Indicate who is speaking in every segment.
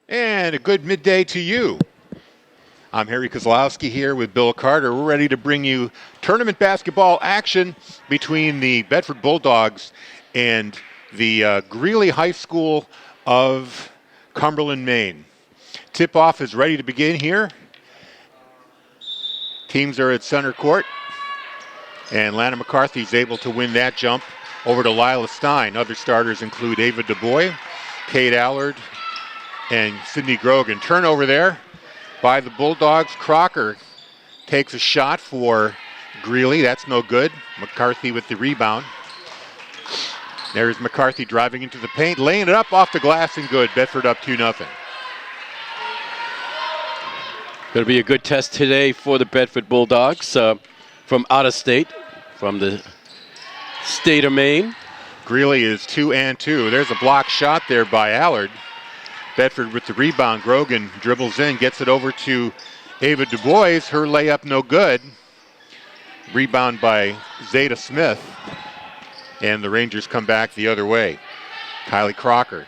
Speaker 1: And a good midday to you. I'm Harry Kozlowski here with Bill Carter. We're ready to bring you tournament basketball action between the Bedford Bulldogs and the Greely High School of Cumberland, Maine. Tip-off is ready to begin here. Teams are at center court, and Lana McCarthy is able to win that jump over to Lila Stein. Other starters include Ava DuBois, Kate Allard, and Sydney Grogan. Turnover there by the Bulldogs. Crocker takes a shot for Greely. That's no good. McCarthy with the rebound. There's McCarthy driving into the paint, laying it up off the glass and good. Bedford up 2-0.
Speaker 2: Going to be a good test today for the Bedford Bulldogs from out of state, from the state of Maine.
Speaker 1: Greely is 2-2. There's a block shot there by Allard. Bedford with the rebound. Grogan dribbles in, gets it over to Ava DuBois. Her layup no good. Rebound by Zeta Smith. And the Rangers come back the other way. Kylie Crocker.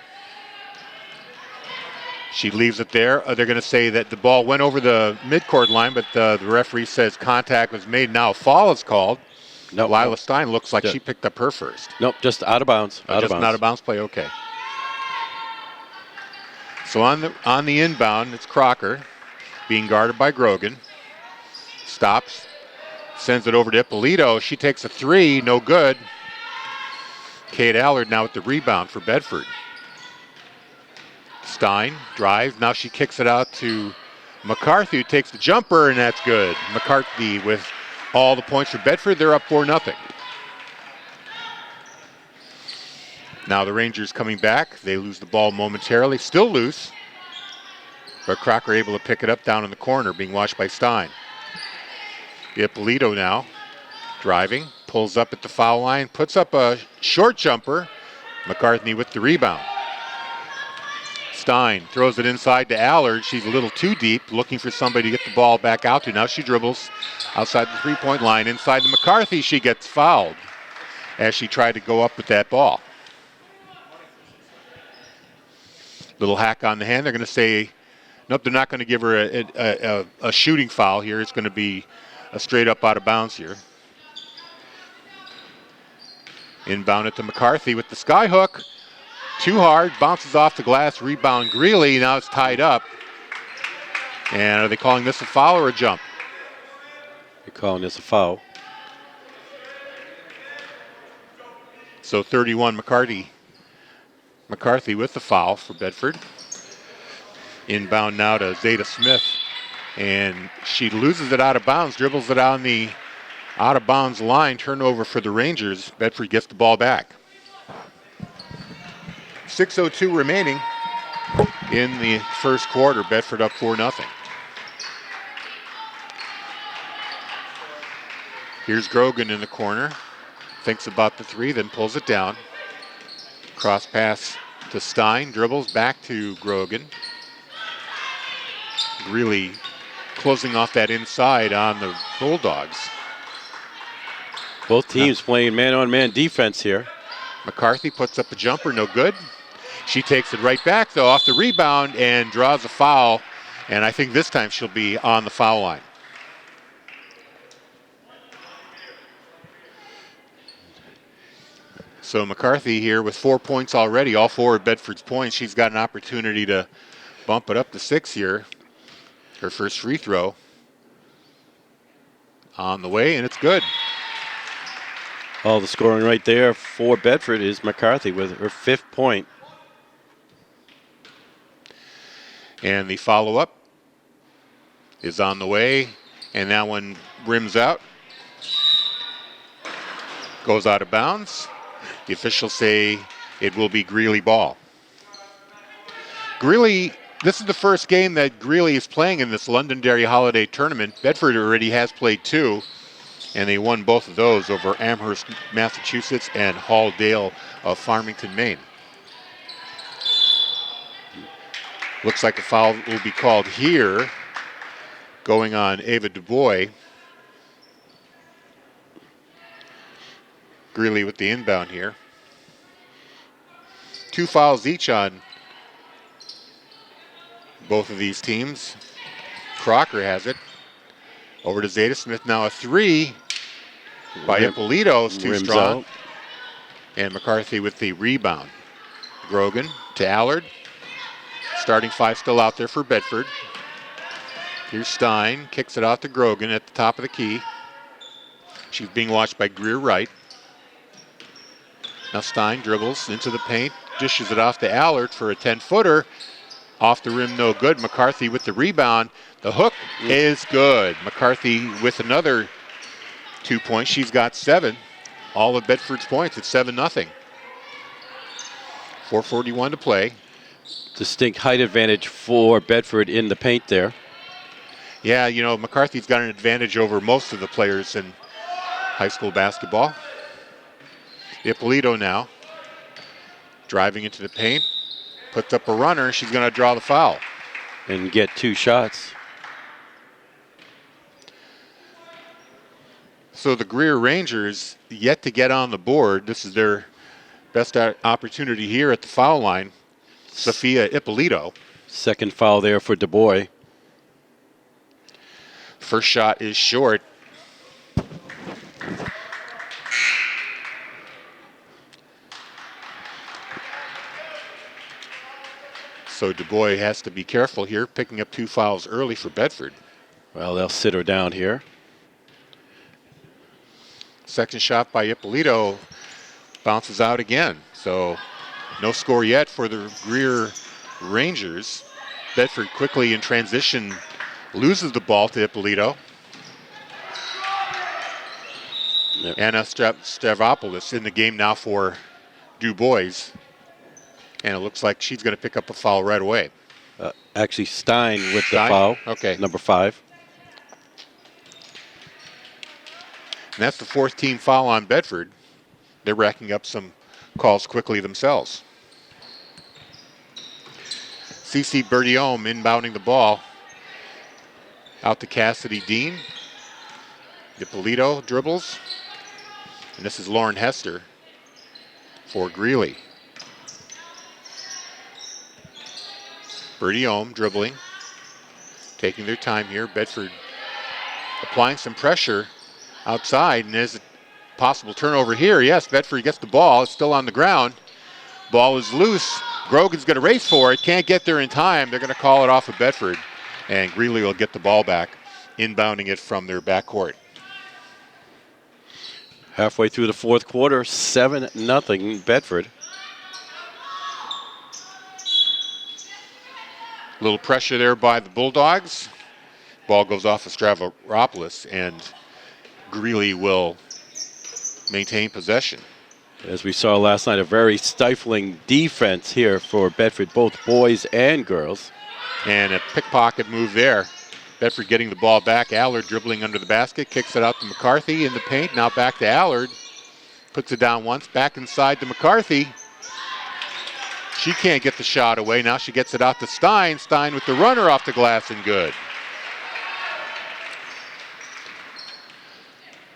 Speaker 1: She leaves it there. They're going to say that the ball went over the midcourt line, but the referee says contact was made. Now a foul is called.
Speaker 2: Nope,
Speaker 1: Lila Stein looks like she picked up her first.
Speaker 2: Nope, just out of bounds.
Speaker 1: Just an out of bounds play, okay. So on the inbound, it's Crocker being guarded by Grogan. Stops, sends it over to Ippolito. She takes a three, no good. Kate Allard now with the rebound for Bedford. Stein drives. Now she kicks it out to McCarthy, who takes the jumper, and that's good. McCarthy with all the points for Bedford. They're up 4-0. Now the Rangers coming back. They lose the ball momentarily. Still loose. But Crocker able to pick it up down in the corner, being watched by Stein. Ippolito now driving. Pulls up at the foul line. Puts up a short jumper. McCarthy with the rebound. Stein throws it inside to Allard. She's a little too deep, looking for somebody to get the ball back out to. Now she dribbles outside the three-point line. Inside to McCarthy. She gets fouled as she tried to go up with that ball. Little hack on the hand. They're going to say, nope, they're not going to give her a shooting foul here. It's going to be a straight up out of bounds here. Inbound it to McCarthy with the sky hook. Too hard, bounces off the glass, rebound Greely. Now it's tied up. And are they calling this a foul or a jump?
Speaker 2: They're calling this a foul.
Speaker 1: So 31 McCarthy with the foul for Bedford. Inbound now to Zeta Smith. And she loses it out of bounds, dribbles it on the out of bounds line. Turnover for the Rangers. Bedford gets the ball back. 6:02 remaining in the first quarter. Bedford up 4-0. Here's Grogan in the corner. Thinks about the three, then pulls it down. Cross pass to Stein. Dribbles back to Grogan. Really closing off that inside on the Bulldogs.
Speaker 2: Both teams playing man-on-man defense here.
Speaker 1: McCarthy puts up a jumper, no good. She takes it right back, though, off the rebound and draws a foul. And I think this time she'll be on the foul line. So McCarthy here with 4 points already, all four of Bedford's points. She's got an opportunity to bump it up to 6 here. Her first free throw on the way, and it's good.
Speaker 2: All the scoring right there for Bedford is McCarthy with her 5th point.
Speaker 1: And the follow-up is on the way, and that one rims out. Goes out of bounds. The officials say it will be Greely ball. Greely, this is the first game that Greely is playing in this Londonderry Holiday Tournament. Bedford already has played 2, and they won both of those over Amherst, Massachusetts, and Halldale of Farmington, Maine. Looks like a foul will be called here, going on Ava DuBois. Greely with the inbound here. 2 fouls each on both of these teams. Crocker has it. Over to Zeta Smith. Now a three by Ippolito is too
Speaker 2: Rims
Speaker 1: strong.
Speaker 2: out.
Speaker 1: And McCarthy with the rebound. Grogan to Allard. Starting five still out there for Bedford. Here's Stein. Kicks it out to Grogan at the top of the key. She's being watched by Greer Wright. Now Stein dribbles into the paint. Dishes it off to Allard for a 10-footer. Off the rim, no good. McCarthy with the rebound. The hook is good. McCarthy with another 2 points. She's got 7. All of Bedford's points. It's 7-0. 4:41 to play.
Speaker 2: Distinct height advantage for Bedford in the paint there.
Speaker 1: Yeah, you know, McCarthy's got an advantage over most of the players in high school basketball. Ippolito now. Driving into the paint. Puts up a runner. She's going to draw the foul.
Speaker 2: And get 2 shots.
Speaker 1: So the Greer Rangers yet to get on the board. This is their best opportunity here at the foul line. Sophia Ippolito.
Speaker 2: Second foul there for Du Bois.
Speaker 1: First shot is short. So Du Bois has to be careful here, picking up 2 fouls early for Bedford.
Speaker 2: Well, they'll sit her down here.
Speaker 1: Second shot by Ippolito bounces out again. So no score yet for the Greer Rangers. Bedford quickly in transition loses the ball to Ippolito.
Speaker 2: Yep.
Speaker 1: Anna Stavropoulos in the game now for Du Bois. And it looks like she's going to pick up a foul right away.
Speaker 2: Actually, Stein with
Speaker 1: Stein?
Speaker 2: the foul.
Speaker 1: Okay.
Speaker 2: Number 5.
Speaker 1: And that's the 4th team foul on Bedford. They're racking up some calls quickly themselves. CC Berdiome inbounding the ball. Out to Cassidy Dean. Ippolito dribbles. And this is Lauren Hester for Greely. Berdiome dribbling. Taking their time here. Bedford applying some pressure outside, and there's a possible turnover here. Yes, Bedford gets the ball. It's still on the ground. Ball is loose. Grogan's going to race for it. Can't get there in time. They're going to call it off of Bedford, and Greeley will get the ball back, inbounding it from their backcourt.
Speaker 2: Halfway through the 4th quarter, 7-0 Bedford.
Speaker 1: A little pressure there by the Bulldogs. Ball goes off of Stavropoulos, and Greeley will maintain possession.
Speaker 2: As we saw last night, a very stifling defense here for Bedford, both boys and girls.
Speaker 1: And a pickpocket move there. Bedford getting the ball back. Allard dribbling under the basket, kicks it out to McCarthy in the paint. Now back to Allard. Puts it down once, back inside to McCarthy. She can't get the shot away. Now she gets it out to Stein. Stein with the runner off the glass and good.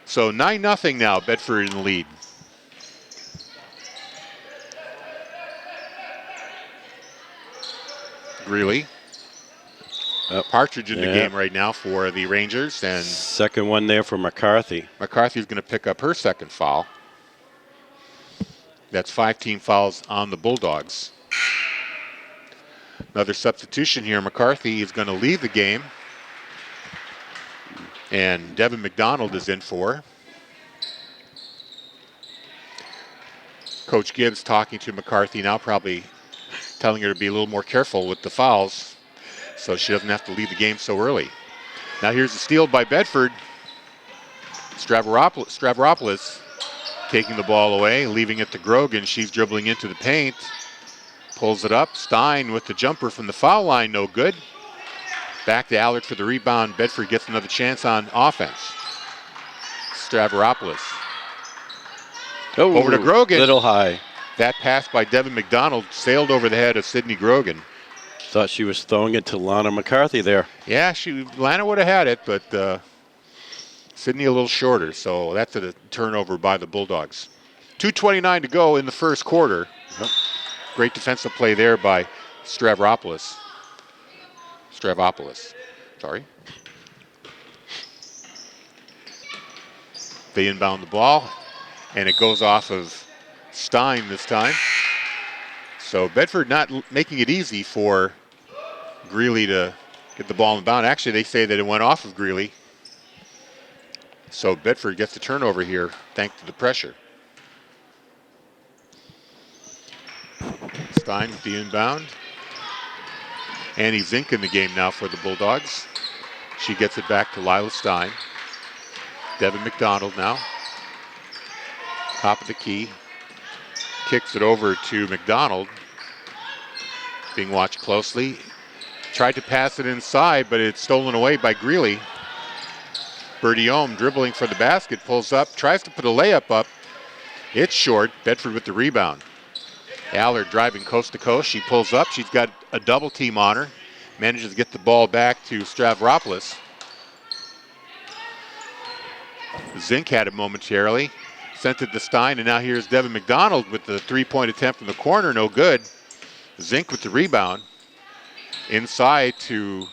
Speaker 1: So 9-0 now, Bedford in the lead. Greeley. Partridge in the game right now for the Rangers. And
Speaker 2: second one there for McCarthy.
Speaker 1: McCarthy's going to pick up her second foul. That's 5 team fouls on the Bulldogs. Another substitution here. McCarthy is going to leave the game. And Devin McDonald is in for her. Coach Gibbs talking to McCarthy now, probably telling her to be a little more careful with the fouls so she doesn't have to leave the game so early. Now here's a steal by Bedford. Stavropoulos taking the ball away, leaving it to Grogan. She's dribbling into the paint. Pulls it up. Stein with the jumper from the foul line, no good. Back to Allard for the rebound. Bedford gets another chance on offense. Stavropoulos. Over to Grogan.
Speaker 2: Little high.
Speaker 1: That pass by Devin McDonald sailed over the head of Sydney Grogan.
Speaker 2: Thought she was throwing it to Lana McCarthy there.
Speaker 1: Yeah, Lana would have had it, but Sydney a little shorter, so that's a turnover by the Bulldogs. 2:29 to go in the first quarter. Great defensive play there by Stavropoulos. Stravopoulos. Sorry. They inbound the ball, and it goes off of Stein this time. So Bedford not making it easy for Greely to get the ball in bound. Actually, they say that it went off of Greely. So Bedford gets the turnover here, thanks to the pressure. Stein with the inbound. Annie Zink in the game now for the Bulldogs. She gets it back to Lila Stein. Devin McDonald now. Top of the key. Kicks it over to McDonald. Being watched closely. Tried to pass it inside, but it's stolen away by Greely. Birdie Ohm dribbling for the basket, pulls up, tries to put a layup up. It's short. Bedford with the rebound. Allard driving coast to coast. She pulls up. She's got a double team on her. Manages to get the ball back to Stavropoulos. Zink had it momentarily. Sent it to Stein, and now here's Devin McDonald with the three-point attempt from the corner. No good. Zink with the rebound. Inside to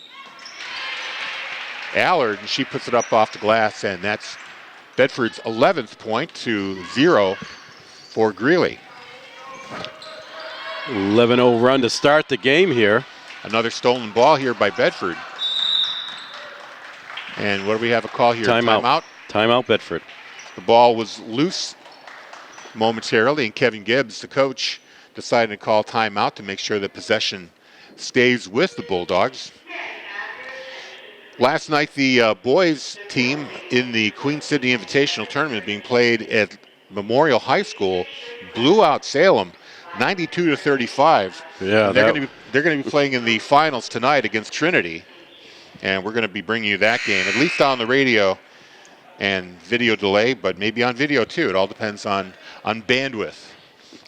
Speaker 1: Allard, and she puts it up off the glass, and that's Bedford's 11th point to 0 for Greely.
Speaker 2: 11-0 run to start the game here.
Speaker 1: Another stolen ball here by Bedford. And what do we have a call here?
Speaker 2: Timeout. Timeout, Bedford.
Speaker 1: The ball was loose momentarily, and Kevin Gibbs, the coach, decided to call timeout to make sure that possession stays with the Bulldogs. Last night, the boys team in the Queen City Invitational Tournament being played at Memorial High School blew out Salem 92-35.
Speaker 2: Yeah,
Speaker 1: they're going to be playing in the finals tonight against Trinity, and we're going to be bringing you that game, at least on the radio and video delay, but maybe on video too. It all depends on bandwidth.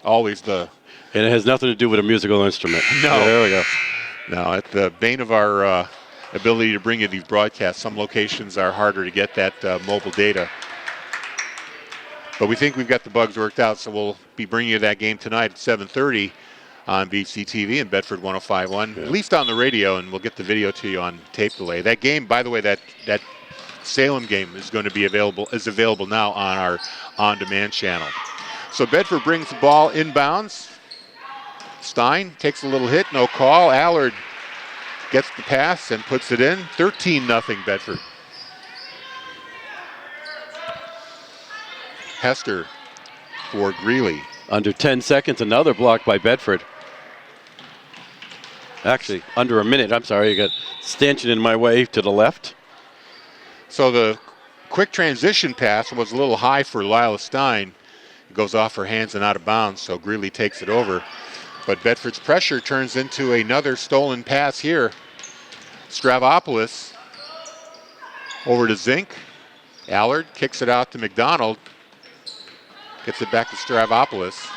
Speaker 1: Always the...
Speaker 2: And it has nothing to do with a musical instrument.
Speaker 1: No.
Speaker 2: There we go.
Speaker 1: No, at the bane of our ability to bring you these broadcasts. Some locations are harder to get that mobile data. But we think we've got the bugs worked out, so we'll be bringing you that game tonight at 7:30 on BCTV and Bedford 105.1, at least on the radio, and we'll get the video to you on tape delay. That game, by the way, that Salem game is going to be available now on our on-demand channel. So Bedford brings the ball inbounds. Stein takes a little hit, no call. Allard gets the pass and puts it in. 13-0 Bedford. Hester for Greely.
Speaker 2: Under 10 seconds, another block by Bedford. Actually, under a minute. I'm sorry, you got stanchion in my way to the left.
Speaker 1: So the quick transition pass was a little high for Lila Stein. It goes off her hands and out of bounds, so Greely takes it over. But Bedford's pressure turns into another stolen pass here. Stravopoulos over to Zink. Allard kicks it out to McDonald. Gets it back to Stravopoulos.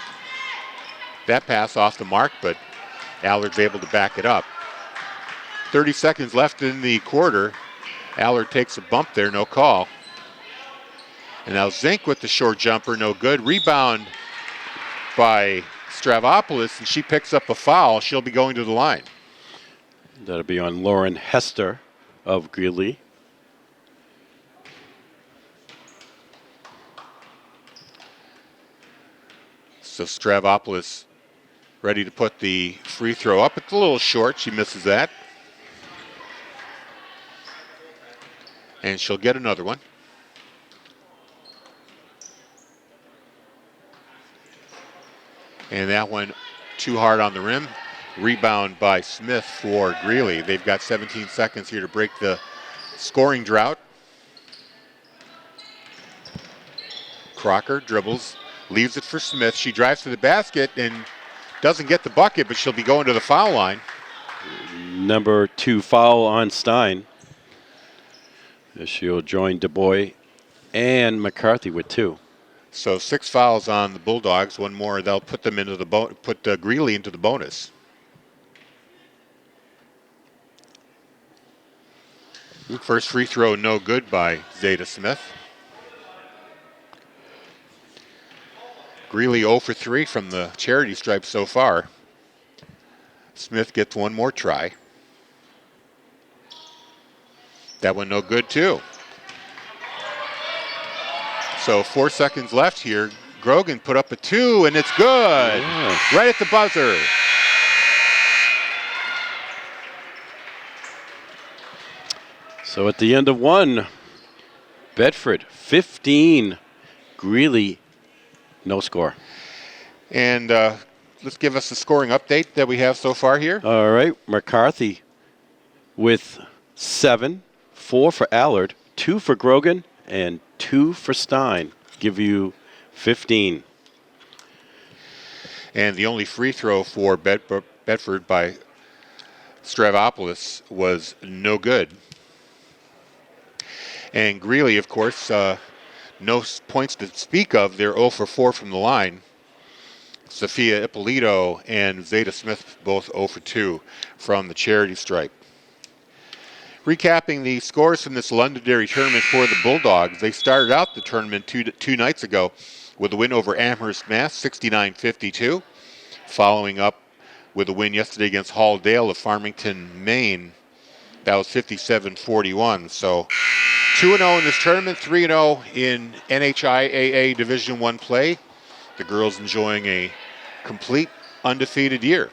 Speaker 1: That pass off the mark, but Allard's able to back it up. 30 seconds left in the quarter. Allard takes a bump there, no call. And now Zink with the short jumper, no good. Rebound by Stravopoulos, and she picks up a foul. She'll be going to the line.
Speaker 2: That'll be on Lauren Hester of Greely.
Speaker 1: So Stravopoulos ready to put the free throw up. It's a little short. She misses that. And she'll get another one. And that one too hard on the rim. Rebound by Smith for Greely. They've got 17 seconds here to break the scoring drought. Crocker dribbles, leaves it for Smith. She drives to the basket and doesn't get the bucket, but she'll be going to the foul line.
Speaker 2: Number 2 foul on Stein. She'll join DuBois and McCarthy with 2.
Speaker 1: So 6 fouls on the Bulldogs. One more, they'll put them into the put Greely into the bonus. First free throw, no good by Zeta Smith. Greely 0 for 3 from the charity stripe so far. Smith gets one more try. That one no good too. So 4 seconds left here. Grogan put up a 2, and it's good.
Speaker 2: Yeah.
Speaker 1: Right at the buzzer.
Speaker 2: So at the end of 1, Bedford 15, Greely no score.
Speaker 1: And let's give us the scoring update that we have so far here.
Speaker 2: All right, McCarthy with 7, 4 for Allard, 2 for Grogan, and 2 for Stein. Give you 15.
Speaker 1: And the only free throw for Bedford by Stravopoulos was no good. And Greely, of course, no points to speak of. They're 0 for 4 from the line. Sophia Ippolito and Zeta Smith both 0 for 2 from the charity stripe. Recapping the scores from this Londonderry tournament for the Bulldogs, they started out the tournament two nights ago with a win over Amherst, Mass, 69-52. Following up with a win yesterday against Halldale of Farmington, Maine. That was 57-41. So 2-0 in this tournament, 3-0 in NHIAA Division I play. The girls enjoying a complete undefeated year.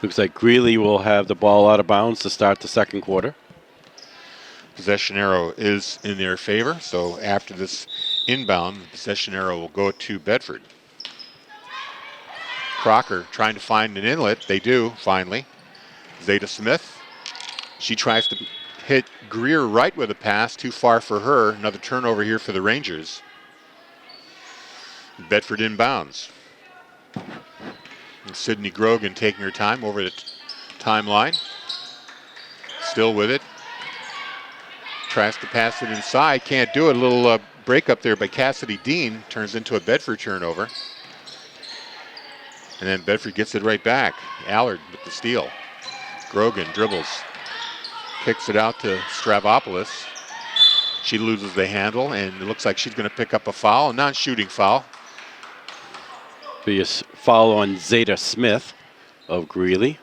Speaker 2: Looks like Greely will have the ball out of bounds to start the second quarter.
Speaker 1: Possession arrow is in their favor, so after this inbound, the possession arrow will go to Bedford. Crocker trying to find an inlet. They do, finally. Zeta Smith. She tries to hit Greer right with a pass, too far for her. Another turnover here for the Rangers. Bedford inbounds. And Sydney Grogan taking her time over the timeline. Still with it. Tries to pass it inside, can't do it. A little break up there by Cassidy Dean. Turns into a Bedford turnover. And then Bedford gets it right back. Allard with the steal. Grogan dribbles. Kicks it out to Stravopoulos. She loses the handle, and it looks like she's going to pick up a foul, a non-shooting foul.
Speaker 2: Be a foul on Zeta Smith of Greely.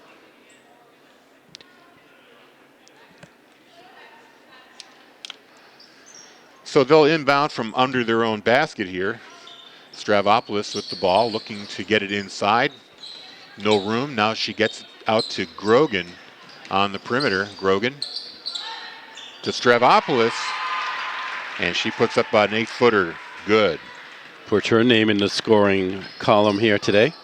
Speaker 1: So they'll inbound from under their own basket here. Stravopoulos with the ball, looking to get it inside. No room. Now she gets it out to Grogan on the perimeter. Grogan to Stravopoulos, and she puts up about an 8-footer. Good.
Speaker 2: Put her name in the scoring column here today.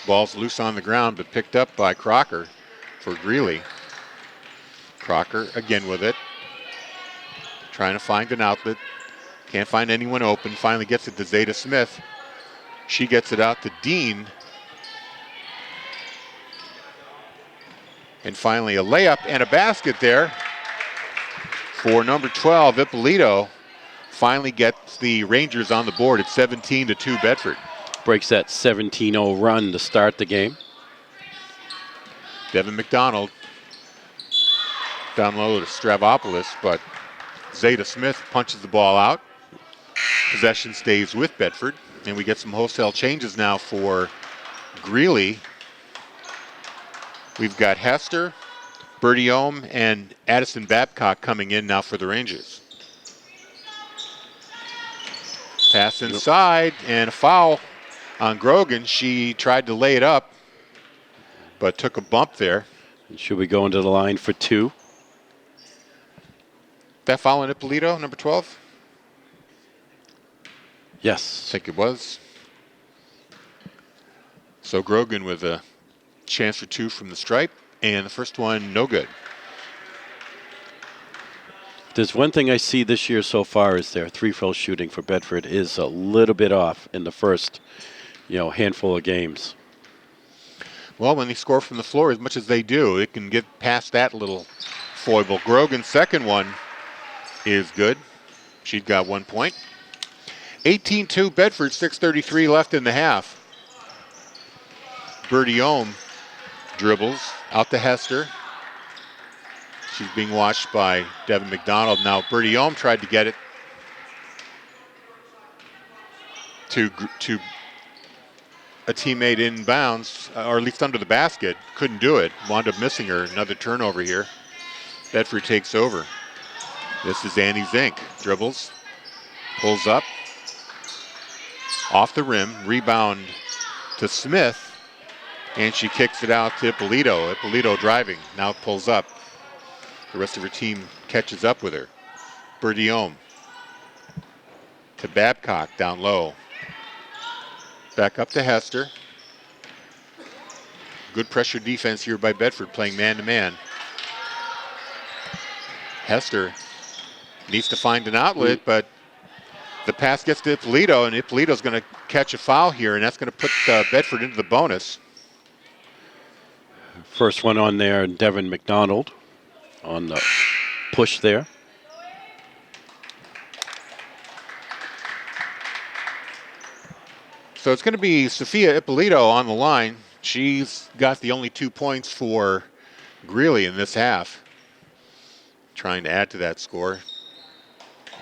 Speaker 1: Ball's loose on the ground, but picked up by Crocker for Greely. Crocker again with it. Trying to find an outlet. Can't find anyone open. Finally gets it to Zeta Smith. She gets it out to Dean. And finally a layup and a basket there for number 12, Ippolito. Finally gets the Rangers on the board at 17-2 Bedford.
Speaker 2: Breaks that 17-0 run to start the game.
Speaker 1: Devin McDonald down low to Stravopoulos, but Zeta Smith punches the ball out. Possession stays with Bedford, and we get some wholesale changes now for Greely. We've got Hester, Bertie Ohm, and Addison Babcock coming in now for the Rangers. Pass inside, and a foul on Grogan. She tried to lay it up, but took a bump there.
Speaker 2: Should we go into the line for 2?
Speaker 1: That foul on Ippolito, number 12?
Speaker 2: Yes.
Speaker 1: I think it was. So Grogan with a chance for 2 from the stripe, and the first one no good.
Speaker 2: There's one thing I see this year so far is their three-throw shooting for Bedford is a little bit off in the first, handful of games.
Speaker 1: Well, when they score from the floor as much as they do, it can get past that little foible. Grogan's second one is good. She's got 1 point. 18-2 Bedford, 6:33 left in the half. Bertie Ohm dribbles out to Hester. She's being watched by Devin McDonald. Now Bertie Ohm tried to get it to a teammate in bounds, or at least under the basket. Couldn't do it. Wound up missing her. Another turnover here. Bedford takes over. This is Annie Zink. Dribbles. Pulls up. Off the rim. Rebound to Smith. And she kicks it out to Ippolito. Ippolito driving. Now pulls up. The rest of her team catches up with her. Berdiome to Babcock down low. Back up to Hester. Good pressure defense here by Bedford, playing man-to-man. Hester needs to find an outlet, but the pass gets to Ippolito, and Ippolito's going to catch a foul here, and that's going to put Bedford into the bonus.
Speaker 2: First one on there, Devin McDonald on the push there.
Speaker 1: So it's going to be Sophia Ippolito on the line. She's got the only 2 points for Greely in this half. Trying to add to that score.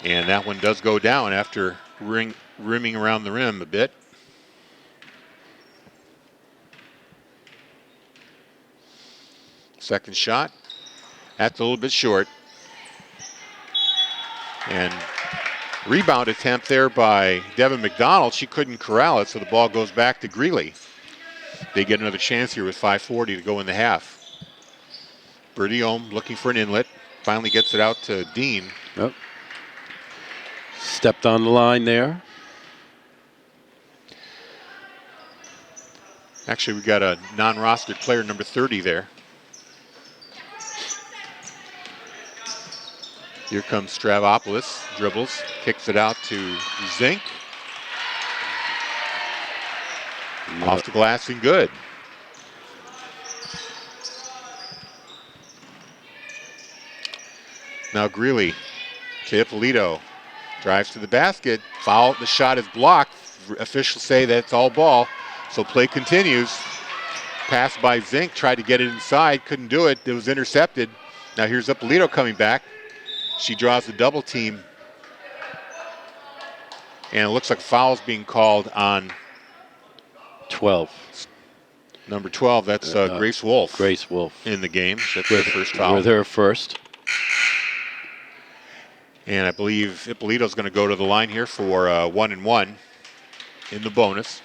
Speaker 1: And that one does go down after rimming around the rim a bit. Second shot. That's a little bit short. And rebound attempt there by Devin McDonald. She couldn't corral it, so the ball goes back to Greely. They get another chance here with 5:40 to go in the half. Berdiome looking for an inlet. Finally gets it out to Dean.
Speaker 2: Yep. Stepped on the line there.
Speaker 1: Actually, we got a non-rostered player, number 30 there. Here comes Stravopoulos, dribbles, kicks it out to Zink. Off the glass and good. Now Greely to Ippolito. Drives to the basket. Foul. The shot is blocked. Officials say that's all ball. So play continues. Pass by Zink. Tried to get it inside. Couldn't do it. It was intercepted. Now here's Ippolito coming back. She draws the double team. And it looks like foul's being called on
Speaker 2: 12.
Speaker 1: Number 12. That's Grace Wolf.
Speaker 2: Grace Wolf.
Speaker 1: In the game. That's her first foul.
Speaker 2: With her first.
Speaker 1: And I believe Ippolito's going to go to the line here for 1-and-1 in the bonus.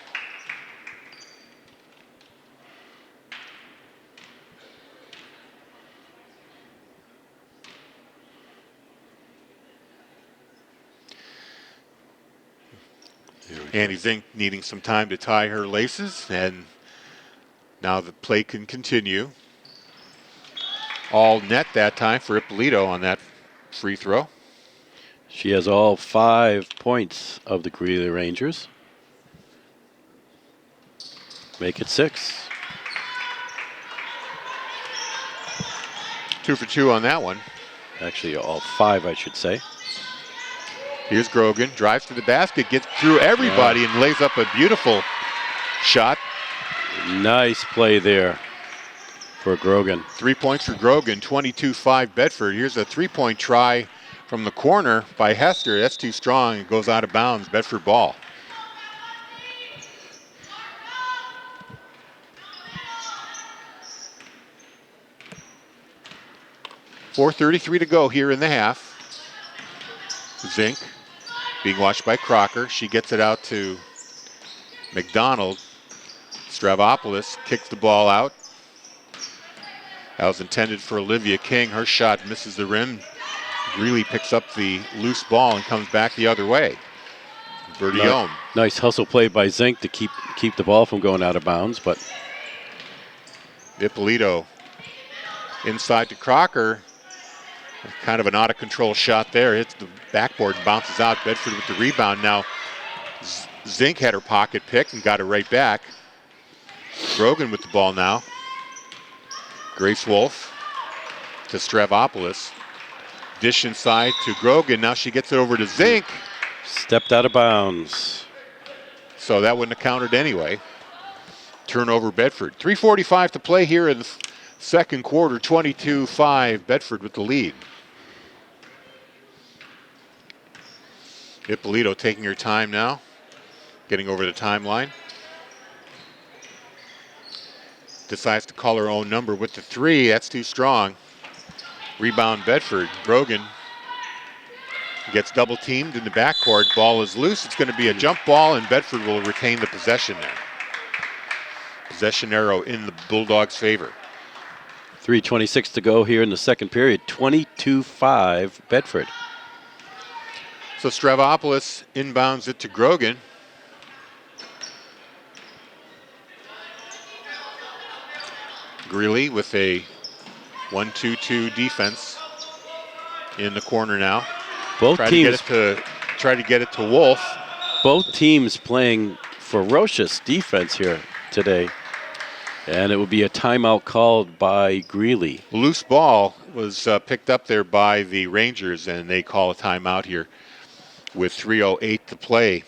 Speaker 1: Annie Zink needing some time to tie her laces, and now the play can continue. All net that time for Ippolito on that free throw.
Speaker 2: She has all 5 points of the Greeley Rangers. Make it 6.
Speaker 1: 2 for 2 on that one.
Speaker 2: Actually, all 5, I should say.
Speaker 1: Here's Grogan, drives to the basket, gets through everybody and lays up a beautiful shot.
Speaker 2: Nice play there for Grogan.
Speaker 1: 3 points for Grogan, 22-5 Bedford. Here's a 3-point try from the corner by Hester. That's too strong. It goes out of bounds. Bedford ball. .433 to go here in the half. Zink being watched by Crocker. She gets it out to McDonald. Stravopoulos kicks the ball out. That was intended for Olivia King. Her shot misses the rim. Greely picks up the loose ball and comes back the other way. Berdiome.
Speaker 2: Nice hustle play by Zink to keep the ball from going out of bounds, but
Speaker 1: Ippolito inside to Crocker. Kind of an out-of-control shot there. Hits the backboard and bounces out. Bedford with the rebound. Now Zink had her pocket picked and got it right back. Grogan with the ball now. Grace Wolf to Stravopoulos. Dish inside to Grogan. Now she gets it over to Zink.
Speaker 2: Stepped out of bounds.
Speaker 1: So that wouldn't have counted anyway. Turnover Bedford. 3:45 to play here in the second quarter. 22-5 Bedford with the lead. Ippolito taking her time now. Getting over the timeline. decides to call her own number with the 3. That's too strong. Rebound Bedford. Grogan gets double teamed in the backcourt. Ball is loose. It's going to be a jump ball, and Bedford will retain the possession there. Possession arrow in the Bulldogs' favor.
Speaker 2: 3:26 to go here in the second period. 22-5 Bedford.
Speaker 1: So Stravopoulos inbounds it to Grogan. Greely with a 1-2-2 defense in the corner now.
Speaker 2: Both teams
Speaker 1: try to get it to Wolf.
Speaker 2: Both teams playing ferocious defense here today. And it will be a timeout called by Greely.
Speaker 1: Loose ball was picked up there by the Rangers, and they call a timeout here with 3:08 to play.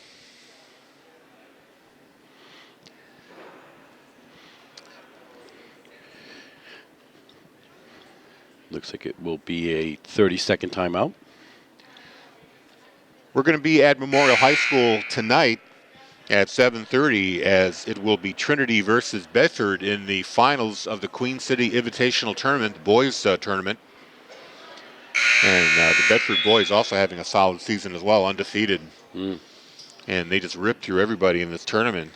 Speaker 2: Looks like it will be a 30-second timeout.
Speaker 1: We're going to be at Memorial High School tonight at 7:30, as it will be Trinity versus Bedford in the finals of the Queen City Invitational Tournament, the boys tournament. And the Bedford boys also having a solid season as well, undefeated. And they just ripped through everybody in this tournament.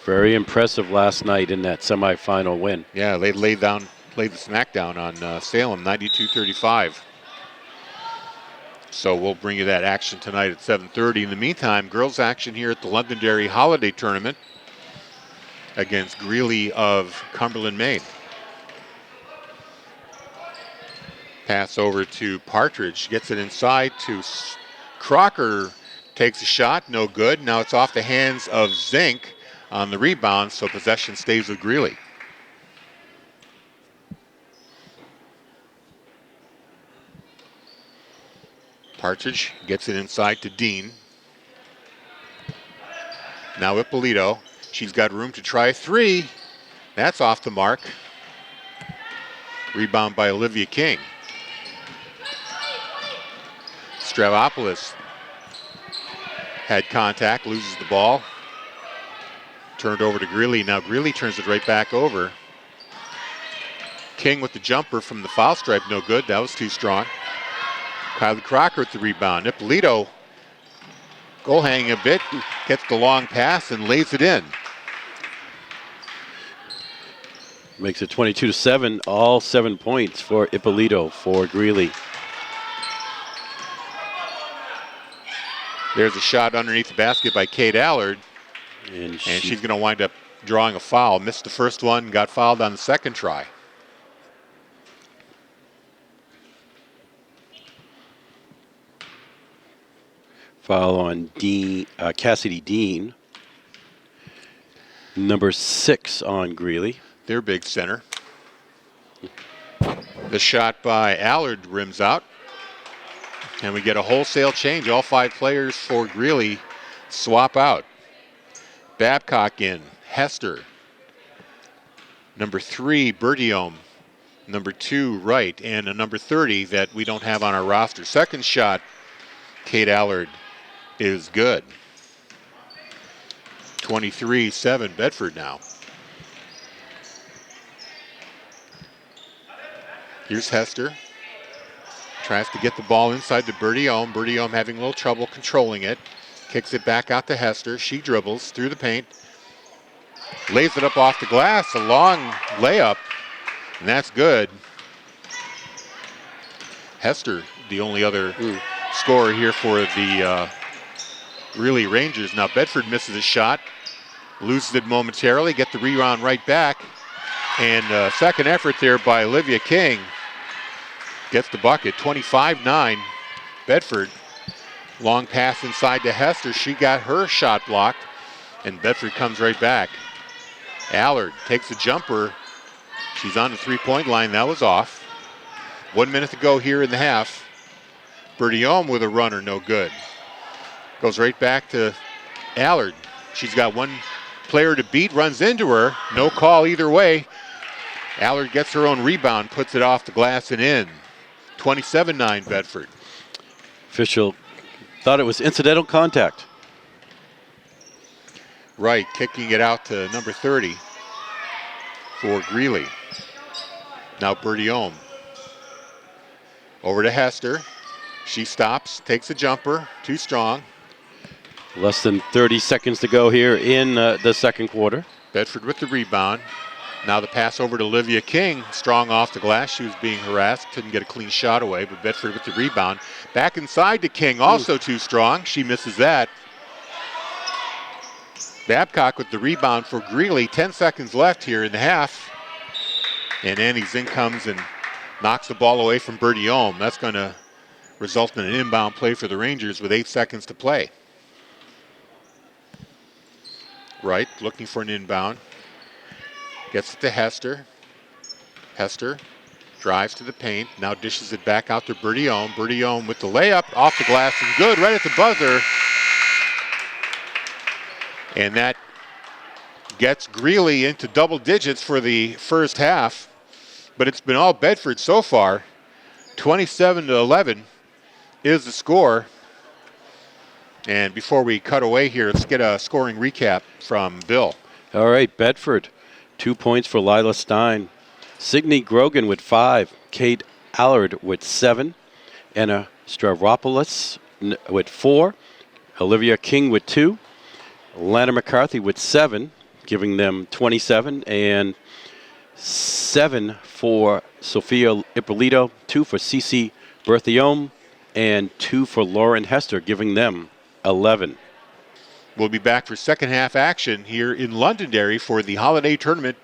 Speaker 2: Very impressive last night in that semifinal win.
Speaker 1: Yeah, they laid the smackdown on Salem, 92-35. So we'll bring you that action tonight at 7:30. In the meantime, girls action here at the Londonderry Holiday Tournament against Greely of Cumberland, Maine. Pass over to Partridge, gets it inside to Crocker, takes a shot, no good. Now it's off the hands of Zink on the rebound, so possession stays with Greely. Partridge gets it inside to Dean. Now Ippolito. She's got room to try a 3. That's off the mark. Rebound by Olivia King. Stravopoulos had contact, loses the ball. Turned over to Greely. Now Greely turns it right back over. King with the jumper from the foul stripe, no good. That was too strong. Kylie Crocker with the rebound. Ippolito goal hanging a bit, gets the long pass and lays it in.
Speaker 2: Makes it 22-7, all 7 points for Ippolito for Greely.
Speaker 1: There's a shot underneath the basket by Kate Allard, and she's going to wind up drawing a foul. Missed the first one, got fouled on the second try.
Speaker 2: Foul on Cassidy Dean. Number 6 on Greely.
Speaker 1: Their big center. The shot by Allard rims out. And we get a wholesale change. All 5 players for Greely swap out. Babcock in. Hester. Number 3, Bertiome. Number 2, Wright. And a number 30 that we don't have on our roster. Second shot, Kate Allard, is good. 23-7 Bedford now. Here's Hester. Tries to get the ball inside to Bertiome. Bertiome having a little trouble controlling it. Kicks it back out to Hester. She dribbles through the paint. Lays it up off the glass. A long layup. And that's good. Hester, the only other scorer here for the Greely Rangers. Now Bedford misses a shot. Loses it momentarily. Get the rebound right back. And second effort there by Olivia King. Gets the bucket. 25-9 Bedford. Long pass inside to Hester. She got her shot blocked. And Bedford comes right back. Allard takes a jumper. She's on the three-point line. That was off. 1 minute to go here in the half. Bertiome with a runner, no good. Goes right back to Allard. She's got one player to beat, runs into her. No call either way. Allard gets her own rebound, puts it off the glass and in. 27-9 Bedford.
Speaker 2: Official thought it was incidental contact.
Speaker 1: Right, kicking it out to number 30. for Greely. Now Birdie Ohm. Over to Hester. She stops, takes a jumper, too strong.
Speaker 2: Less than 30 seconds to go here in the second quarter.
Speaker 1: Bedford with the rebound. Now the pass over to Olivia King, strong off the glass. She was being harassed, couldn't get a clean shot away, but Bedford with the rebound. Back inside to King, also too strong. She misses that. Babcock with the rebound for Greely. 10 seconds left here in the half. And Annie Zink comes and knocks the ball away from Birdie Ohm. That's going to result in an inbound play for the Rangers with 8 seconds to play. Wright looking for an inbound. Gets it to Hester. Hester drives to the paint. Now dishes it back out to Birdie Ohm. Birdie Ohm with the layup off the glass and good right at the buzzer. And that gets Greely into double digits for the first half. But it's been all Bedford so far. 27-11 is the score. And before we cut away here, let's get a scoring recap from Bill.
Speaker 2: All right, Bedford, 2 points for Lila Stein. Signe Grogan with 5. Kate Allard with 7. Anna Stravopoulos with 4. Olivia King with 2. Lana McCarthy with 7, giving them 27. And 7 for Sophia Ippolito, 2 for Cece Berthiaume, and 2 for Lauren Hester, giving them 11.
Speaker 1: We'll be back for second half action here in Londonderry for the holiday tournament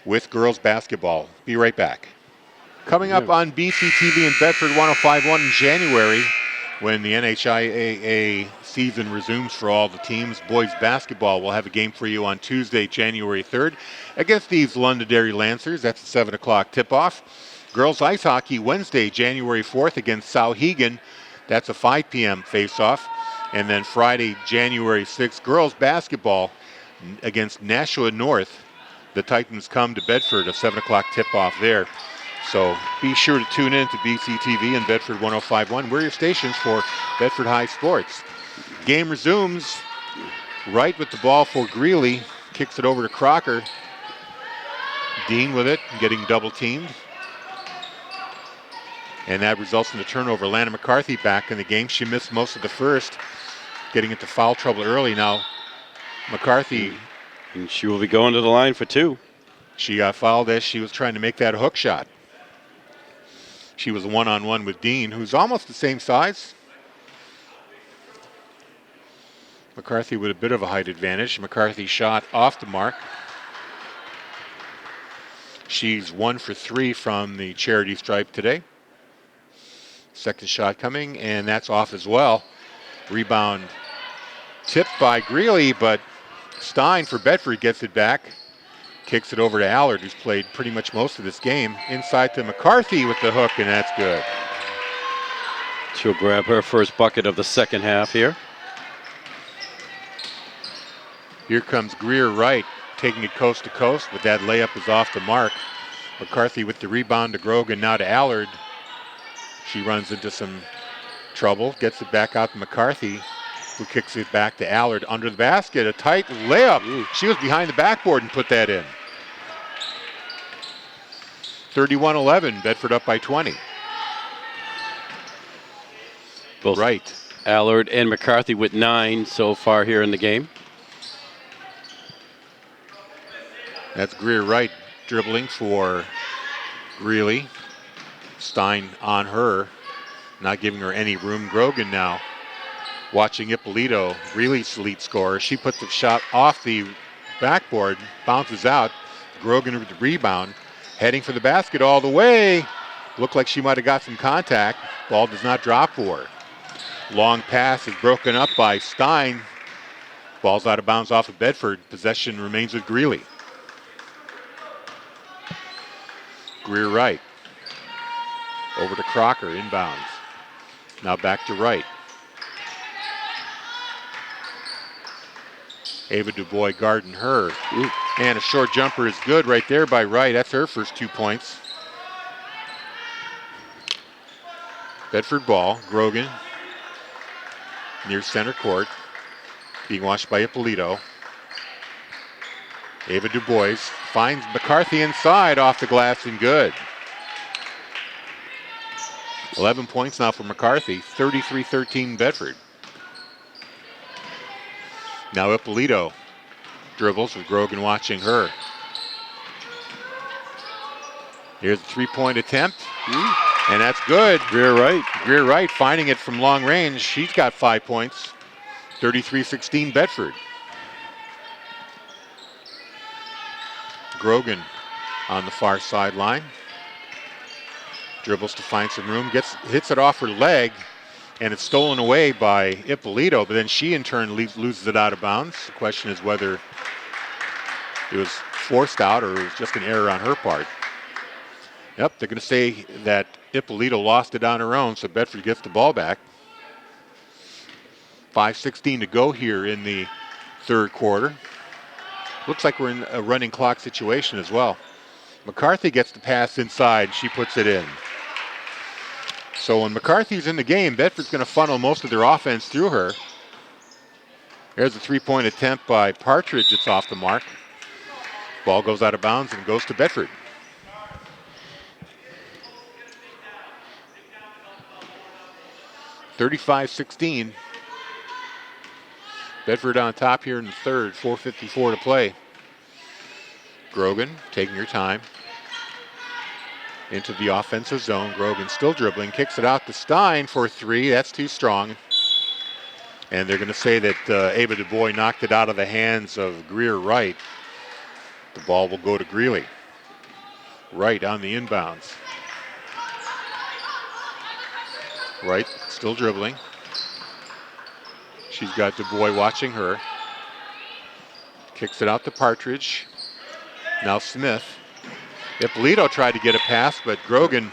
Speaker 1: with girls basketball. Be right back. Coming up on BCTV in Bedford 105.1 in January, when the NHIAA season resumes for all the teams, boys basketball will have a game for you on Tuesday, January 3rd against these Londonderry Lancers. That's a 7 o'clock tip-off. Girls ice hockey Wednesday, January 4th against Sauhegan. That's a 5 p.m. face-off. And then Friday, January 6th, girls basketball against Nashua North. The Titans come to Bedford, a 7 o'clock tip-off there. So be sure to tune in to BCTV and Bedford 105.1. We're your stations for Bedford High Sports. Game resumes. Wright with the ball for Greely. Kicks it over to Crocker. Dean with it, getting double teamed. And that results in a turnover. Lana McCarthy back in the game. She missed most of the first, getting into foul trouble early. Now McCarthy.
Speaker 2: And she will be going to the line for 2.
Speaker 1: She got fouled as she was trying to make that hook shot. She was one-on-one with Dean, who's almost the same size. McCarthy with a bit of a height advantage. McCarthy shot off the mark. She's 1 for 3 from the charity stripe today. Second shot coming, and that's off as well. Rebound tipped by Greely, but Stein for Bedford gets it back. Kicks it over to Allard, who's played pretty much most of this game. Inside to McCarthy with the hook, and that's good.
Speaker 2: She'll grab her first bucket of the second half here.
Speaker 1: Here comes Greer Wright, taking it coast to coast, but that layup is off the mark. McCarthy with the rebound to Grogan, now to Allard. She runs into some trouble, gets it back out to McCarthy, who kicks it back to Allard under the basket. A tight layup. She was behind the backboard and put that in. 31-11, Bedford up by 20.
Speaker 2: Both
Speaker 1: Right.
Speaker 2: Allard and McCarthy with 9 so far here in the game.
Speaker 1: That's Greer Wright dribbling for Greeley. Stein on her, not giving her any room. Grogan now watching Ippolito, Greeley's lead scorer. She puts the shot off the backboard, bounces out. Grogan with the rebound, heading for the basket all the way. Looked like she might have got some contact. Ball does not drop for her. Long pass is broken up by Stein. Ball's out of bounds off of Bedford. Possession remains with Greeley. Greer Wright. Over to Crocker, inbounds. Now back to Wright. Ava Dubois guarding her. And a short jumper is good right there by Wright. That's her first 2 points. Bedford ball, Grogan. Near center court. Being watched by Ippolito. Ava Du Bois finds McCarthy inside off the glass and good. 11 points now for McCarthy, 33-13 Bedford. Now Ippolito dribbles with Grogan watching her. Here's a three-point attempt, and that's good.
Speaker 2: Greer Wright.
Speaker 1: Greer Wright finding it from long range. She's got 5 points, 33-16 Bedford. Grogan on the far sideline. Dribbles to find some room, hits it off her leg, and it's stolen away by Ippolito, but then she in turn loses it out of bounds. The question is whether it was forced out or it was just an error on her part. Yep, they're going to say that Ippolito lost it on her own, so Bedford gets the ball back. 5:16 to go here in the third quarter. Looks like we're in a running clock situation as well. McCarthy gets the pass inside. She puts it in. So when McCarthy's in the game, Bedford's going to funnel most of their offense through her. There's a three-point attempt by Partridge. It's off the mark. Ball goes out of bounds and goes to Bedford. (35-16). Bedford on top here in the third, 4:54 to play. Grogan taking her time into the offensive zone. Grogan still dribbling, kicks it out to Stein for three. That's too strong. And they're going to say that Ava Du Bois knocked it out of the hands of Greer Wright. The ball will go to Greely. Wright on the inbounds. Wright still dribbling. She's got Du Bois watching her. Kicks it out to Partridge. Now Smith. Ippolito tried to get a pass, but Grogan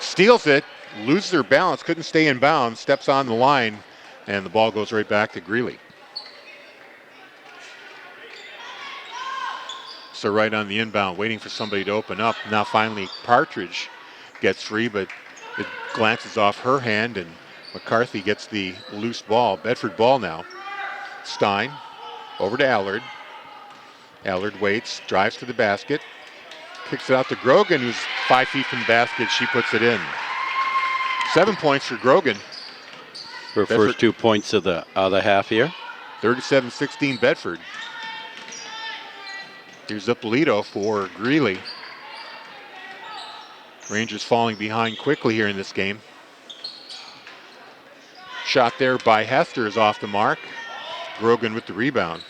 Speaker 1: steals it, loses her balance, couldn't stay in bounds, steps on the line, and the ball goes right back to Greely. So right on the inbound, waiting for somebody to open up. Now finally Partridge gets free, but it glances off her hand, and McCarthy gets the loose ball. Bedford ball now. Stein over to Allard. Allard waits, drives to the basket. Kicks it out to Grogan, who's 5 feet from the basket. She puts it in. 7 points for Grogan.
Speaker 2: Her
Speaker 1: Bedford,
Speaker 2: first 2 points of the half here.
Speaker 1: 37-16 Bedford. Here's Ippolito for Greely. Rangers falling behind quickly here in this game. Shot there by Hester is off the mark. Grogan with the rebound.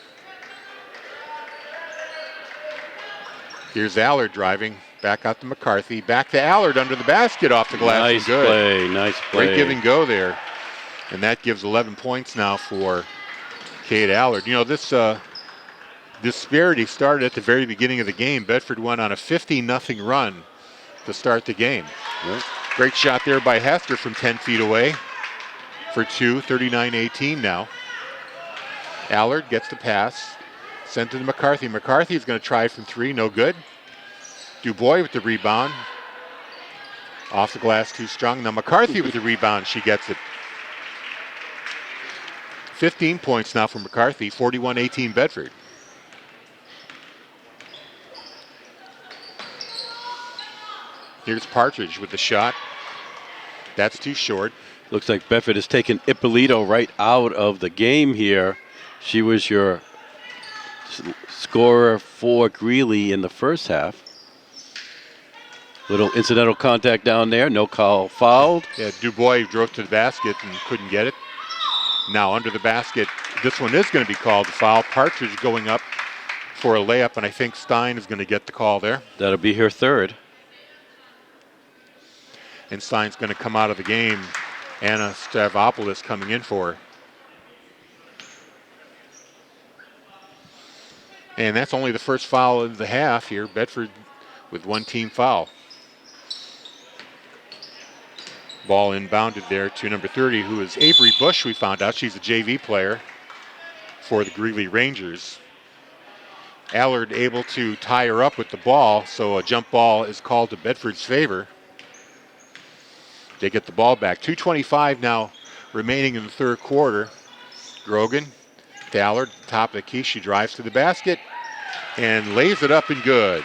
Speaker 1: Here's Allard driving. Back out to McCarthy. Back to Allard under the basket off the glass.
Speaker 2: Nice
Speaker 1: Good.
Speaker 2: play, nice play.
Speaker 1: Great give and go there. And that gives 11 points now for Kate Allard. You know, this disparity started at the very beginning of the game. Bedford went on a 15-0 run to start the game.
Speaker 2: Yep.
Speaker 1: Great shot there by Hester from 10 feet away for two, 39-18 now. Allard gets the pass, sent it to McCarthy. McCarthy's going to try it from three, no good. Du Bois with the rebound. Off the glass, too strong. Now McCarthy with the rebound, she gets it. 15 points now for McCarthy, 41-18 Bedford. Here's Partridge with the shot. That's too short.
Speaker 2: Looks like Bedford has taken Ippolito right out of the game here. She was your scorer for Greely in the first half. Little incidental contact down there. No call fouled.
Speaker 1: Yeah, Du Bois drove to the basket and couldn't get it. Now under the basket, this one is going to be called a foul. Partridge going up for a layup, and I think Stein is going to get the call there.
Speaker 2: That'll be her third.
Speaker 1: And Stein's going to come out of the game. Anna Stavropoulos coming in for her. And that's only the first foul of the half here. Bedford with one team foul. Ball inbounded there to number 30, who is Avery Bush, we found out. She's a JV player for the Greely Rangers. Allard able to tie her up with the ball, so a jump ball is called to Bedford's favor. They get the ball back. 2:25 now remaining in the third quarter. Grogan to Allard, top of the key. She drives to the basket. and lays it up and good.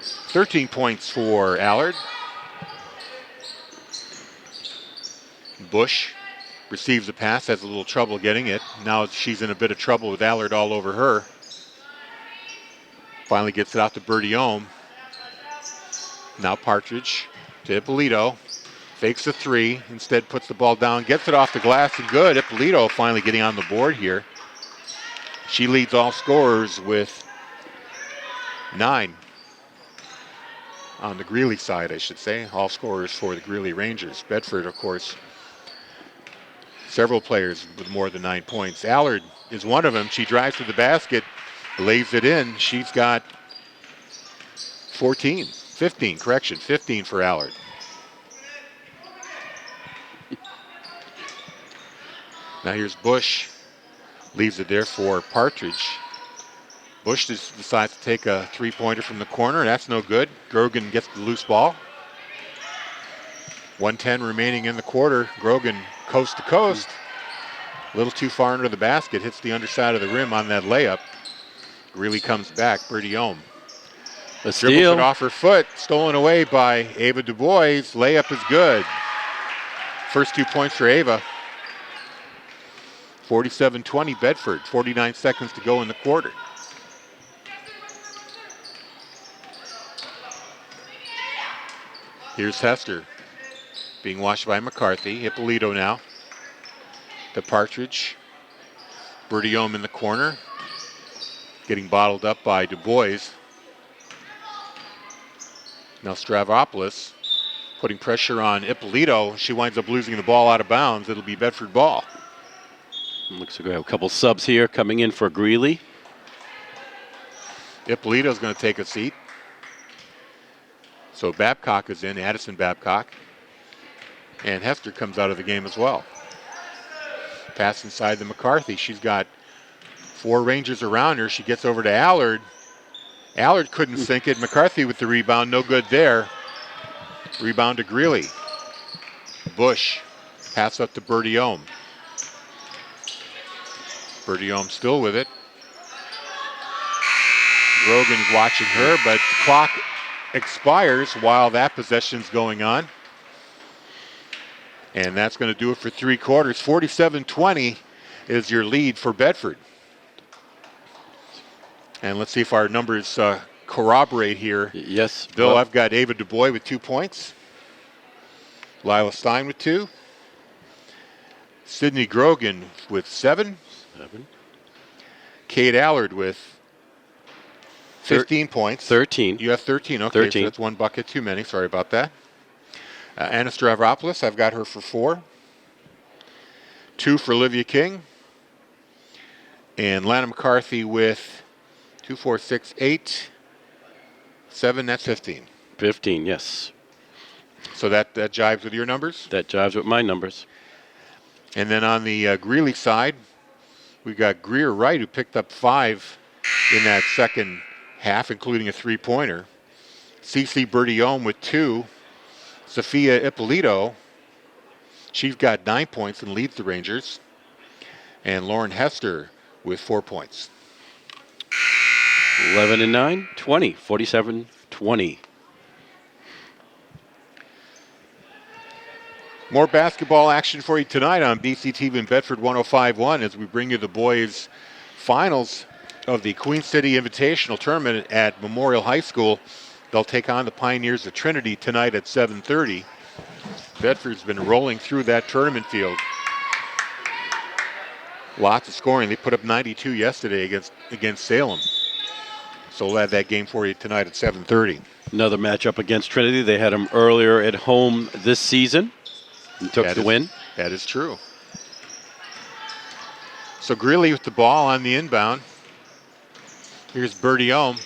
Speaker 1: 13 points for Allard. Bush receives the pass, has a little trouble getting it. Now she's in a bit of trouble with Allard all over her. Finally gets it out to Bertiome. Now Partridge to Ippolito. Fakes a three, instead puts the ball down, gets it off the glass and good. Ippolito finally getting on the board here. She leads all scorers with 9. On the Greely side, I should say. All scorers for the Greely Rangers. Bedford, of course, several players with more than 9 points. Allard is one of them. She drives to the basket, lays it in. She's got 15 for Allard. Now here's Bush. Leaves it there for Partridge. Bush decides to take a three-pointer from the corner. That's no good. Grogan gets the loose ball. 1:10 remaining in the quarter. Grogan coast to coast. A little too far under the basket. Hits the underside of the rim on that layup. Greely comes back. Bertiome.
Speaker 2: A
Speaker 1: Dribbles
Speaker 2: steal.
Speaker 1: it off her foot. Stolen away by Ava Du Bois. Layup is good. First 2 points for Ava. 47-20 Bedford. 49 seconds to go in the quarter. Here's Hester being watched by McCarthy. Ippolito now. The Partridge. Bertiome in the corner. Getting bottled up by Du Bois. Now Stravopoulos putting pressure on Ippolito. She winds up losing the ball out of bounds. It'll be Bedford ball.
Speaker 2: Looks like we have a couple subs here coming in for Greely.
Speaker 1: Ippolito's going to take a seat. So Babcock is in, Addison Babcock. And Hester comes out of the game as well. Pass inside to McCarthy. She's got 4 Rangers around her. She gets over to Allard. Allard couldn't sink it. McCarthy with the rebound. No good there. Rebound to Greely. Bush. Pass up to Bertiome. Bertiome still with it. Grogan's watching her, but the clock expires while that possession's going on. And that's going to do it for 3 quarters. 47-20 is your lead for Bedford. And let's see if our numbers corroborate here.
Speaker 2: Yes.
Speaker 1: Bill, I've got Ava Du Bois with 2 points. Lila Stein with 2. Sydney Grogan with 7. Kate Allard with 15 points.
Speaker 2: 13.
Speaker 1: You have 13. Okay,
Speaker 2: 13.
Speaker 1: so that's 1 bucket too many. Sorry about that. Anna Stavropoulos, I've got her for 4. 2 for Olivia King. And Lana McCarthy with 2, 4, 6, 8, 7. That's 15.
Speaker 2: 15, yes.
Speaker 1: So that jives with your numbers?
Speaker 2: That jives with my numbers.
Speaker 1: And then on the Greely side, we've got Greer Wright, who picked up 5 in that second half, including a 3-pointer. Cece Bertiome with 2. Sophia Ippolito, she's got 9 points and leads the Rangers. And Lauren Hester with 4 points.
Speaker 2: 11 and 9, 20, 47-20.
Speaker 1: More basketball action for you tonight on BCTV and Bedford 105.1 as we bring you the boys' finals of the Queen City Invitational Tournament at Memorial High School. They'll take on the Pioneers of Trinity tonight at 7:30. Bedford's been rolling through that tournament field. Lots of scoring. They put up 92 yesterday against Salem. So we'll have that game for you tonight at 7:30.
Speaker 2: Another matchup against Trinity. They had them earlier at home this season and took the win.
Speaker 1: That is true. So Greely with the ball on the inbound. Here's Bertiome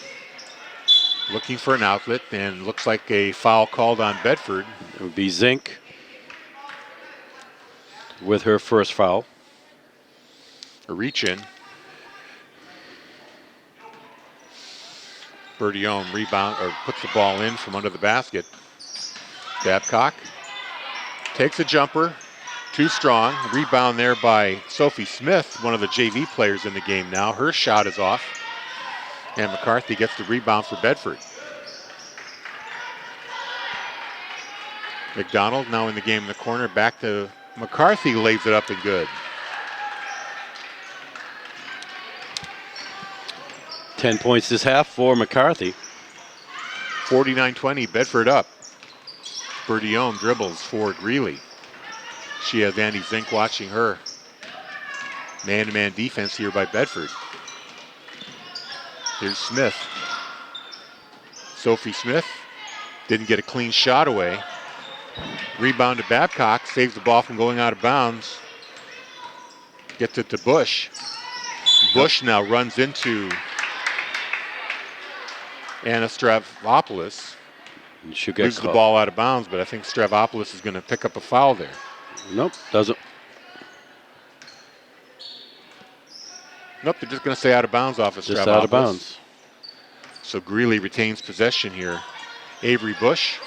Speaker 1: looking for an outlet, and looks like a foul called on Bedford.
Speaker 2: It would be Zink with her first foul.
Speaker 1: A reach in. Bertiome rebound or puts the ball in from under the basket. Babcock takes a jumper, Too strong. Rebound there by Sophie Smith, one of the JV players in the game now. Her shot is off. And McCarthy gets the rebound for Bedford. McDonald now in the game in the corner. Back to McCarthy, lays it up and good.
Speaker 2: 10 points this half for McCarthy.
Speaker 1: 49-20, Bedford up. Berdione dribbles for Greely. She has Andy Zink watching her. Man-to-man defense here by Bedford. Here's Smith. Sophie Smith didn't get a clean shot away. Rebound to Babcock, saves the ball from going out of bounds. Gets it to Bush. Bush now runs into Anna Stravopoulos.
Speaker 2: She'll get
Speaker 1: Moves the ball out of bounds, but I think Stravopoulos is going to pick up a foul there.
Speaker 2: Nope, doesn't.
Speaker 1: Nope, they're just going to say out of bounds off of Stravopoulos.
Speaker 2: Just out of bounds.
Speaker 1: So Greely retains possession here. Avery Bush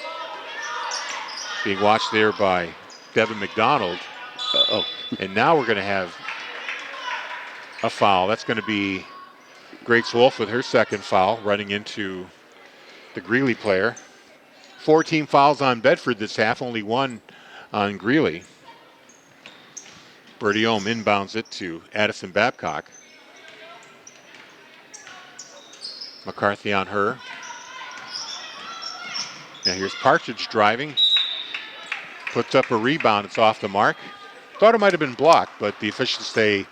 Speaker 1: being watched there by Devin McDonald. And now we're going to have a foul. That's going to be Grace Wolf with her second foul, running into the Greely player. 14 fouls on Bedford this half, only one on Greely. Berdiome inbounds it to Addison Babcock. McCarthy on her. Now here's Partridge driving. Puts up a rebound. It's off the mark. Thought it might have been blocked, but the officials say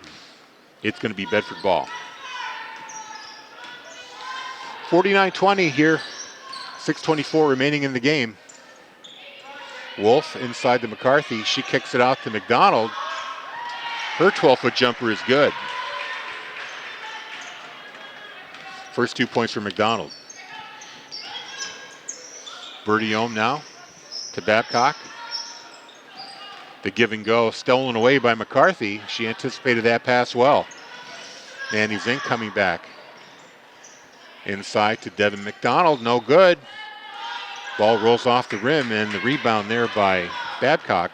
Speaker 1: it's going to be Bedford ball. 49-20 here. 6:24 remaining in the game. Wolf inside to McCarthy. She kicks it out to McDonald. Her 12-foot jumper is good. First 2 points for McDonald. Berdiome now to Babcock. The give and go stolen away by McCarthy. She anticipated that pass well. Mandy Zink coming back. Inside to Devin McDonald, no good. Ball rolls off the rim, and the rebound there by Babcock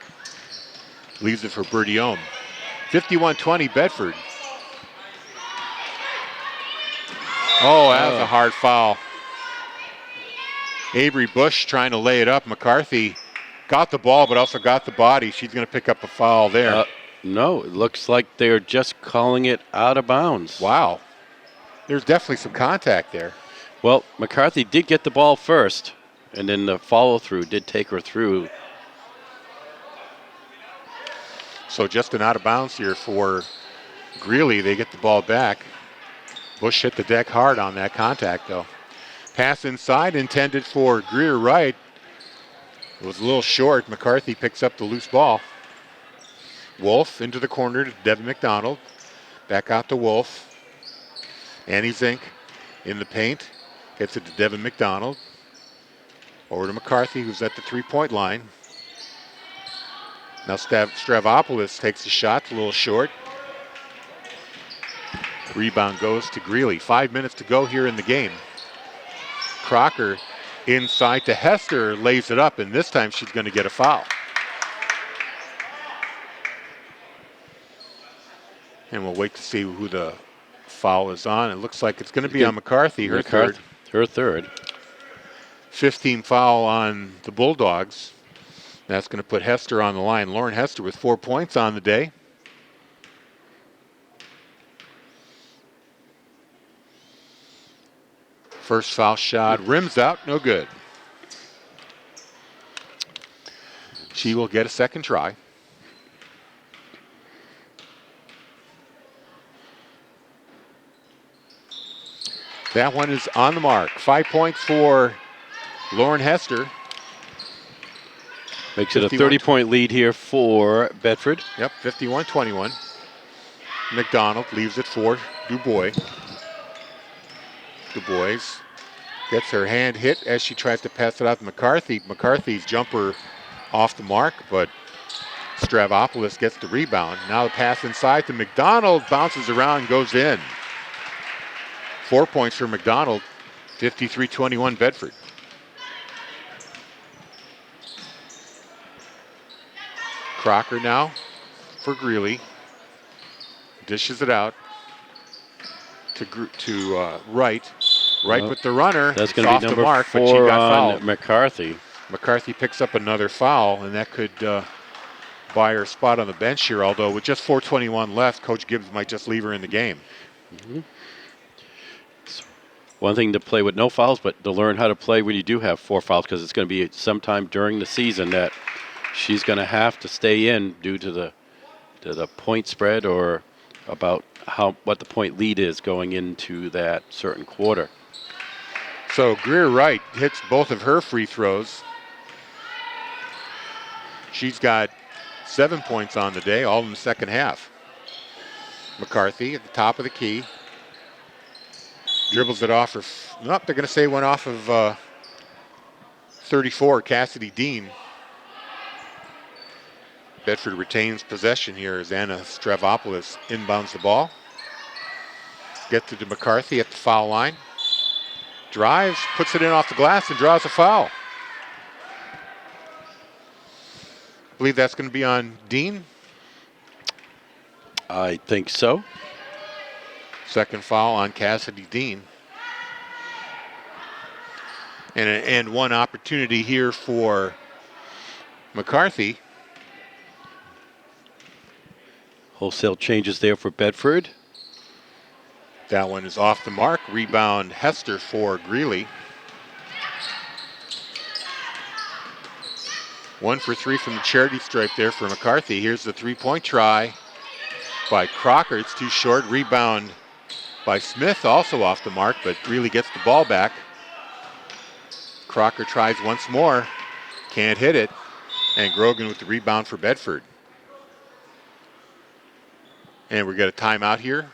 Speaker 1: leaves it for Berdiome. 51-20 Bedford. Oh, that was a hard foul. Avery Bush trying to lay it up. McCarthy got the ball, but also got the body. She's going to pick up a foul there.
Speaker 2: No, it looks like they're just calling it out of bounds.
Speaker 1: Wow. There's definitely some contact there.
Speaker 2: Well, McCarthy did get the ball first, and then the follow-through did take her through.
Speaker 1: So just an out of bounds here for Greely. They get the ball back. Bush hit the deck hard on that contact, though. Pass inside intended for Greer Wright. It was a little short. McCarthy picks up the loose ball. Wolf into the corner to Devin McDonald. Back out to Wolf. Annie Zink in the paint. Gets it to Devin McDonald. Over to McCarthy, who's at the three-point line. Now Stravopoulos takes a shot, a little short. Rebound goes to Greely. 5 minutes to go here in the game. Crocker inside to Hester, lays it up, and this time she's going to get a foul. And we'll wait to see who the foul is on. It looks like it's going to be on McCarthy, her third.
Speaker 2: Her third.
Speaker 1: 15 foul on the Bulldogs. That's going to put Hester on the line. Lauren Hester with 4 points on the day. First foul shot, rims out, no good. She will get a second try. That one is on the mark. 5 points for Lauren Hester.
Speaker 2: Makes it a 30-point lead here for Bedford.
Speaker 1: Yep, 51-21. McDonald leaves it for Dubois. Dubois gets her hand hit as she tries to pass it out to McCarthy. McCarthy's jumper off the mark, but Stravopoulos gets the rebound. Now the pass inside to McDonald, bounces around, goes in. 4 points for McDonald, 53-21 Bedford. Crocker now for Greely. Dishes it out to Wright. Wright with the runner.
Speaker 2: That's
Speaker 1: It's
Speaker 2: going to be
Speaker 1: off the
Speaker 2: number
Speaker 1: mark, but she
Speaker 2: 4
Speaker 1: got
Speaker 2: on
Speaker 1: fouled.
Speaker 2: McCarthy.
Speaker 1: McCarthy picks up another foul, and that could buy her spot on the bench here, although with just 4:21 left, Coach Gibbs might just leave her in the game.
Speaker 2: One thing to play with no fouls, but to learn how to play when you do have 4 fouls, because it's going to be sometime during the season that she's going to have to stay in due to the point spread or about what the point lead is going into that certain quarter.
Speaker 1: So Greer Wright hits both of her free throws. She's got 7 points on the day, all in the second half. McCarthy at the top of the key. Dribbles it off. Nope, they're going to say went off of 34, Cassidy Dean. Bedford retains possession here as Anna Stravopoulos inbounds the ball. Gets it to McCarthy at the foul line. Drives, puts it in off the glass, and draws a foul. I believe that's going to be on Dean.
Speaker 2: I think so.
Speaker 1: Second foul on Cassidy Dean. And one opportunity here for McCarthy.
Speaker 2: Wholesale changes there for Bedford.
Speaker 1: That one is off the mark. Rebound Hester for Greely. 1 for 3 from the charity stripe there for McCarthy. Here's the three-point try by Crocker. It's too short. Rebound by Smith, also off the mark, but Greely gets the ball back. Crocker tries once more. Can't hit it. And Grogan with the rebound for Bedford. And we got a timeout here.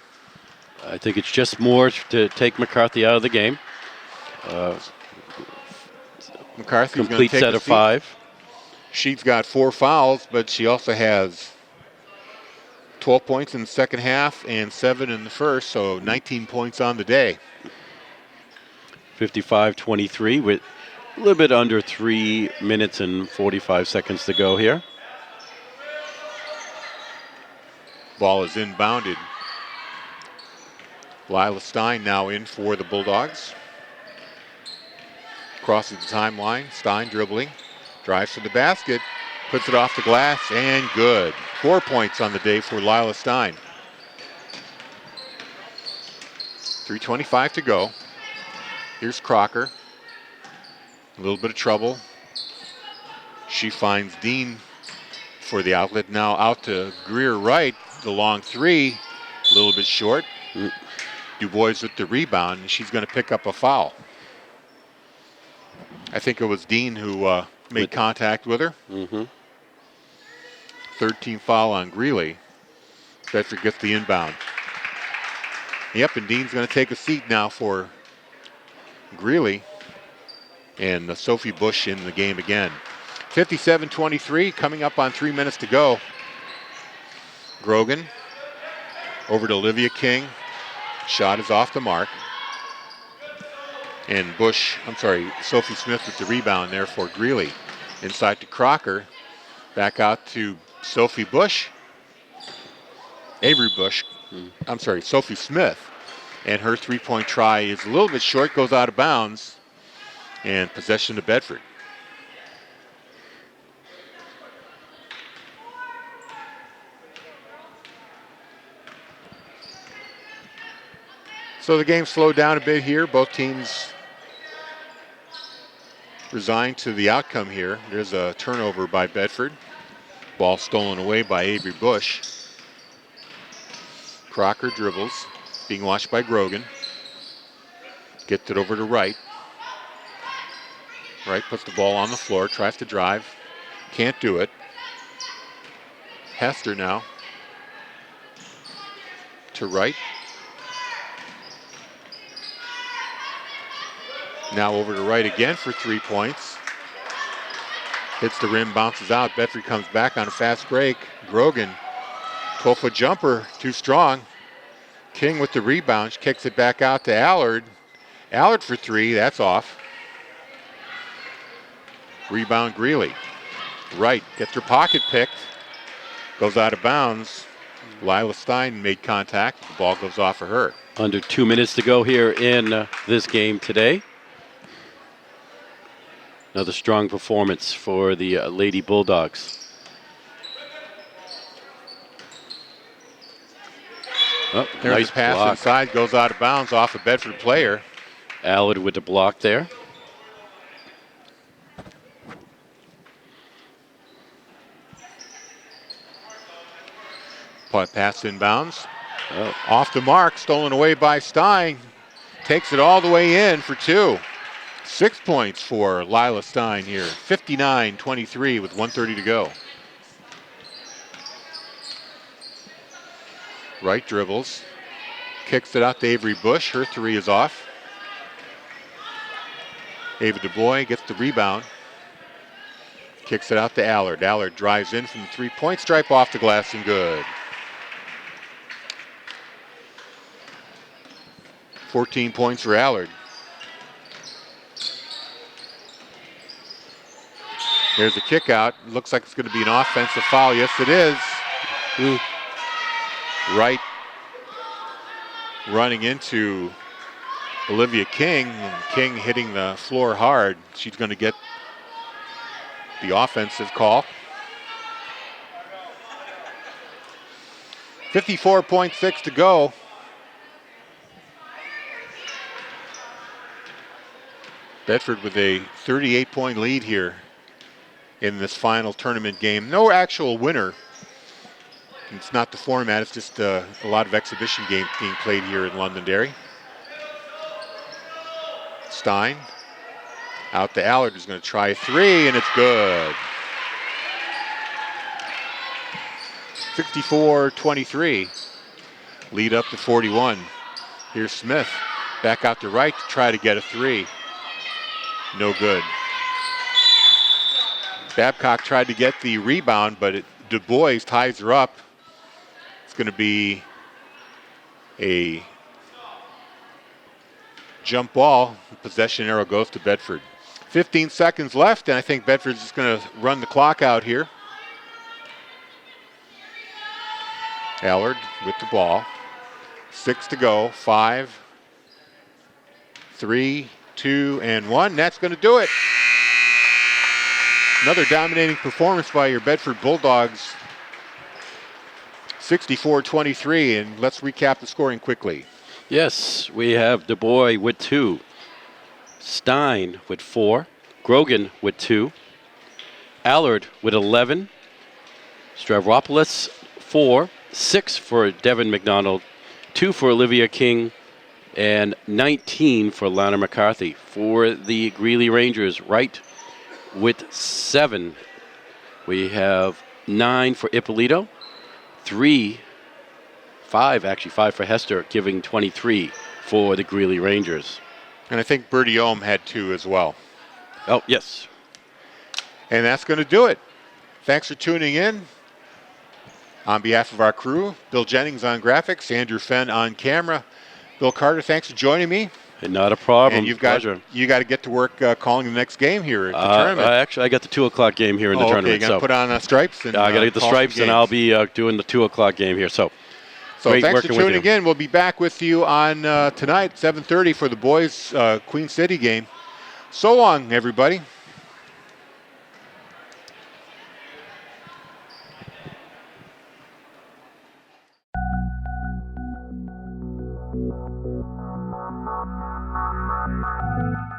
Speaker 2: I think it's just more to take McCarthy out of the game.
Speaker 1: McCarthy's
Speaker 2: Complete
Speaker 1: take
Speaker 2: set
Speaker 1: a
Speaker 2: of
Speaker 1: seat.
Speaker 2: 5.
Speaker 1: She's got 4 fouls, but she also has 12 points in the second half and 7 in the first, so 19 points on the day.
Speaker 2: 55-23 with a little bit under 3 minutes and 45 seconds to go here.
Speaker 1: Ball is inbounded. Lila Stein now in for the Bulldogs. Crosses the timeline. Stein dribbling. Drives to the basket. Puts it off the glass and good. 4 points on the day for Lila Stein. 3:25 to go. Here's Crocker. A little bit of trouble. She finds Dean for the outlet. Now out to Greer Wright. The long three. A little bit short. Du Bois with the rebound, and she's going to pick up a foul. I think it was Dean who made contact with her. 13 foul on Greely. Bedford gets the inbound. Yep, and Dean's going to take a seat now for Greely. And Sophie Bush in the game again. 57-23, coming up on 3 minutes to go. Grogan over to Olivia King. Shot is off the mark. And Sophie Smith with the rebound there for Greely. Inside to Crocker. Back out to Sophie Bush. Sophie Smith. And her three-point try is a little bit short, goes out of bounds. And possession to Bedford. So the game slowed down a bit here. Both teams resigned to the outcome here. There's a turnover by Bedford. Ball stolen away by Avery Bush. Crocker dribbles, being watched by Grogan. Gets it over to Wright. Wright puts the ball on the floor, tries to drive. Can't do it. Hester now to Wright. Now over to Wright again for 3 points. Hits the rim, bounces out. Bedford comes back on a fast break. Grogan, 12-foot jumper, too strong. King with the rebound, she kicks it back out to Allard. Allard for 3, that's off. Rebound Greely. Wright gets her pocket picked. Goes out of bounds. Lila Stein made contact. The ball goes off of her.
Speaker 2: Under 2 minutes to go here in this game today. Another strong performance for the Lady Bulldogs. Oh,
Speaker 1: There's
Speaker 2: nice
Speaker 1: a pass
Speaker 2: block.
Speaker 1: inside, goes out of bounds off a Bedford player.
Speaker 2: Allard with the block there.
Speaker 1: Pass inbounds.
Speaker 2: Oh.
Speaker 1: Off the mark, stolen away by Stein. Takes it all the way in for 2. 6 points for Lila Stein here. 59-23 with 1:30 to go. Right dribbles. Kicks it out to Avery Bush. Her 3 is off. Ava DuBois gets the rebound. Kicks it out to Allard. Allard drives in from the 3-point stripe, off the glass and good. 14 points for Allard. There's a kick out. Looks like it's going to be an offensive foul. Yes, it is. Right running into Olivia King. King hitting the floor hard. She's going to get the offensive call. 54.6 to go. Bedford with a 38-point lead here in this final tournament game. No actual winner. It's not the format, it's just a lot of exhibition games being played here in Londonderry. Stein out to Allard, who's going to try a 3, and it's good. 64-23. Lead up to 41. Here's Smith back out to right to try to get a 3. No good. Babcock tried to get the rebound, but DuBois ties her up. It's going to be a jump ball. Possession arrow goes to Bedford. 15 seconds left, and I think Bedford's just going to run the clock out here. Allard with the ball. 6 to go. 5, 3, 2, and 1. That's going to do it. Another dominating performance by your Bedford Bulldogs. 64-23, and let's recap the scoring quickly.
Speaker 2: Yes, we have DuBois with 2. Stein with 4. Grogan with 2. Allard with 11. Stavropoulos 4. 6 for Devin McDonald. 2 for Olivia King. And 19 for Lana McCarthy. For the Greely Rangers, Wright with 7. We have 9 for Ippolito. 5 for Hester, giving 23 for the Greely Rangers.
Speaker 1: And I think Bertie Ohm had 2 as well.
Speaker 2: Oh, yes.
Speaker 1: And that's going to do it. Thanks for tuning in. On behalf of our crew, Bill Jennings on graphics, Andrew Fenn on camera. Bill Carter, thanks for joining me.
Speaker 2: And not a problem.
Speaker 1: And
Speaker 2: Pleasure.
Speaker 1: you got to get to work calling the next game here at the tournament.
Speaker 2: Actually, I got the 2 o'clock game here in the tournament.
Speaker 1: Okay, you're going to put on stripes? And,
Speaker 2: I got to get the stripes, and I'll be doing the 2 o'clock game here. So
Speaker 1: thanks for tuning in. We'll be back with you on tonight, 7:30 for the boys' Queen City game. So long, everybody.
Speaker 3: Thank you.